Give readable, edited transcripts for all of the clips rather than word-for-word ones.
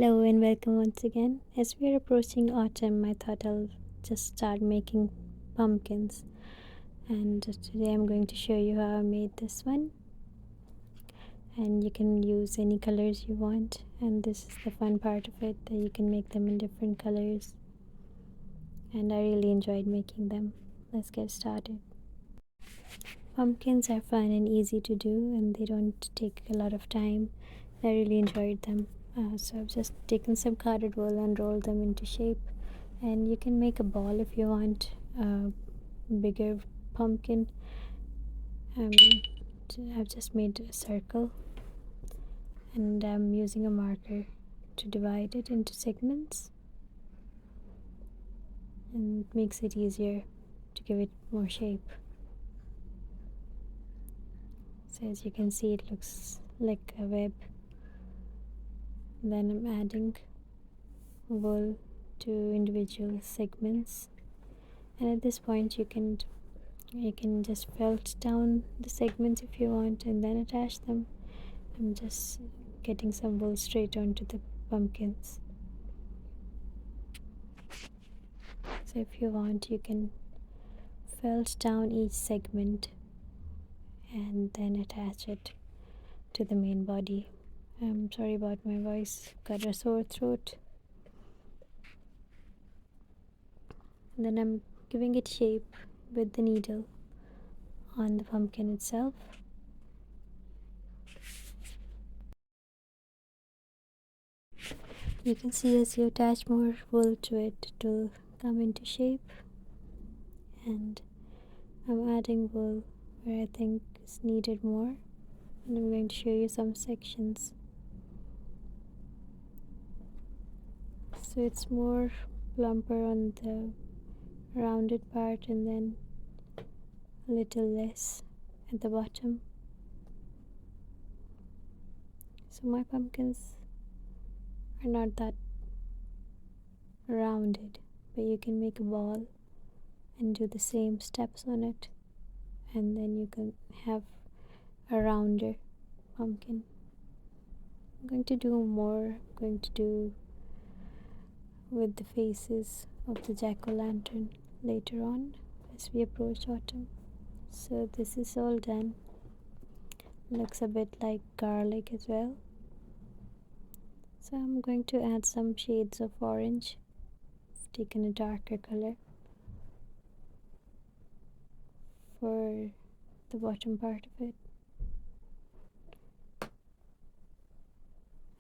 Hello and welcome once again. As we are approaching autumn, I thought I'll just start making pumpkins. And today I'm going to show you how I made this one. And you can use any colors you want. And this is the fun part of it, that you can make them in different colors. And I really enjoyed making them. Let's get started. Pumpkins are fun and easy to do, and they don't take a lot of time. I really enjoyed them. So I've just taken some cotton wool and rolled them into shape, and you can make a ball if you want a bigger pumpkin. I've just made a circle, and I'm using a marker to divide it into segments, and it makes it easier to give it more shape. So as you can see, it looks like a web. Then I'm adding wool to individual segments, and at this point you can just felt down the segments if you want and then attach them. I'm just getting some wool straight onto the pumpkins. So if you want, you can felt down each segment and then attach it to the main body. I'm sorry about my voice, got a sore throat. And then I'm giving it shape with the needle on the pumpkin itself. You can see as you attach more wool to it, it will come into shape. And I'm adding wool where I think is needed more, and I'm going to show you some sections. So it's more plumper on the rounded part and then a little less at the bottom. So my pumpkins are not that rounded, but you can make a ball and do the same steps on it, and then you can have a rounder pumpkin. I'm going to do more. I'm going to do with the faces of the jack-o'-lantern later on as we approach autumn. So this is all done. Looks a bit like garlic as well. So I'm going to add some shades of orange. I've taken a darker color for the bottom part of it,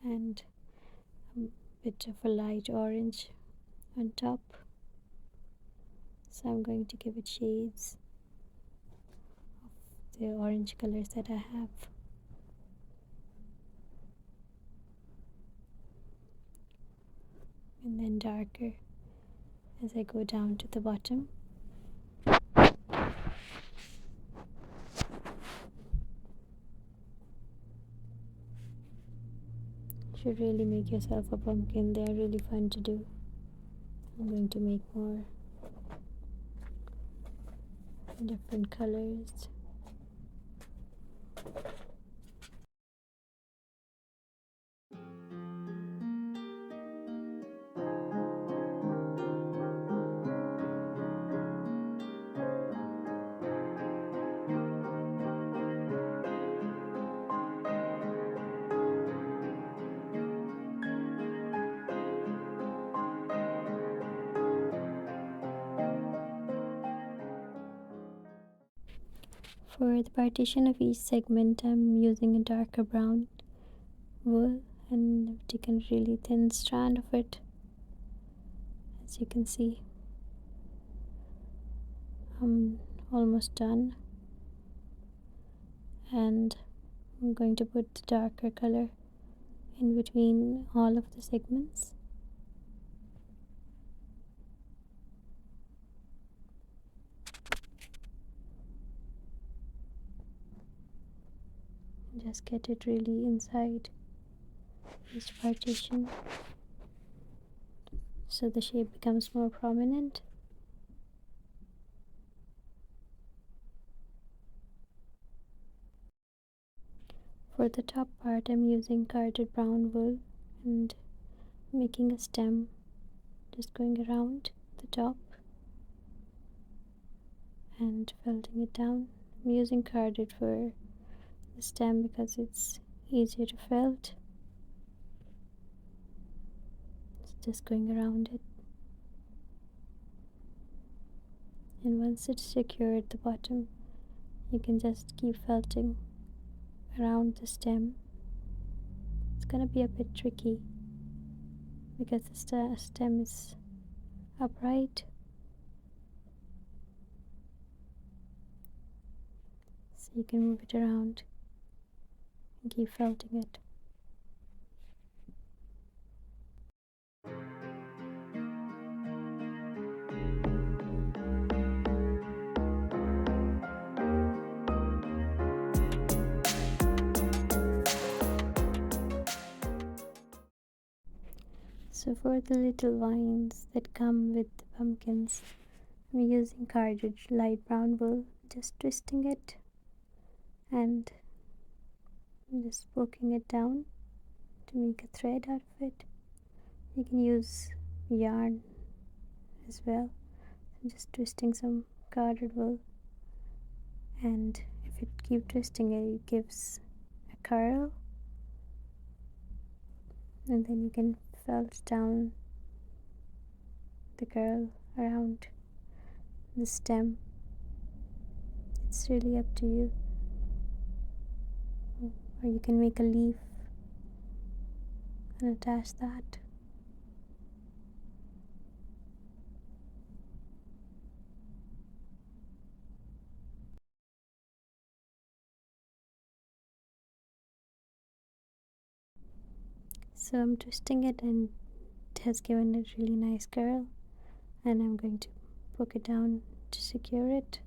and a bit of a light orange on top. So I'm going to give it shades of the orange colors that I have. And then darker as I go down to the bottom. You should really make yourself a pumpkin. They are really fun to do. I'm going to make more different colors. For the partition of each segment, I'm using a darker brown wool, and I've taken a really thin strand of it, as you can see. I'm almost done, and I'm going to put the darker color in between all of the segments. Just get it really inside each partition so the shape becomes more prominent. For the top part, I'm using carded brown wool, and making a stem, just going around the top and felting it down. I'm using carded for the stem because it's easier to felt. Just going around it, and once it's secure at the bottom, you can just keep felting around the stem. It's gonna be a bit tricky because the stem is upright, so you can move it around and keep felting it. So for the little vines that come with the pumpkins, I'm using carded light brown wool, just twisting it and just poking it down to make a thread out of it. You can use yarn as well. I'm just twisting some carded wool, and if you keep twisting it, it gives a curl, and then you can felt down the curl around the stem. It's really up to you. Or you can make a leaf and attach that. So I'm twisting it and it has given a really nice curl, and I'm going to poke it down to secure it.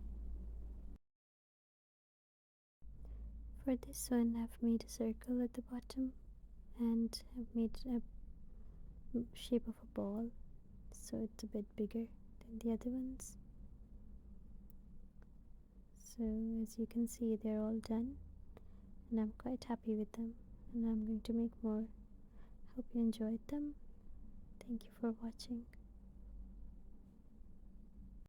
For this one, I've made a circle at the bottom and I've made a shape of a ball, so it's a bit bigger than the other ones. So as you can see, they're all done and I'm quite happy with them, and I'm going to make more. Hope you enjoyed them. Thank you for watching.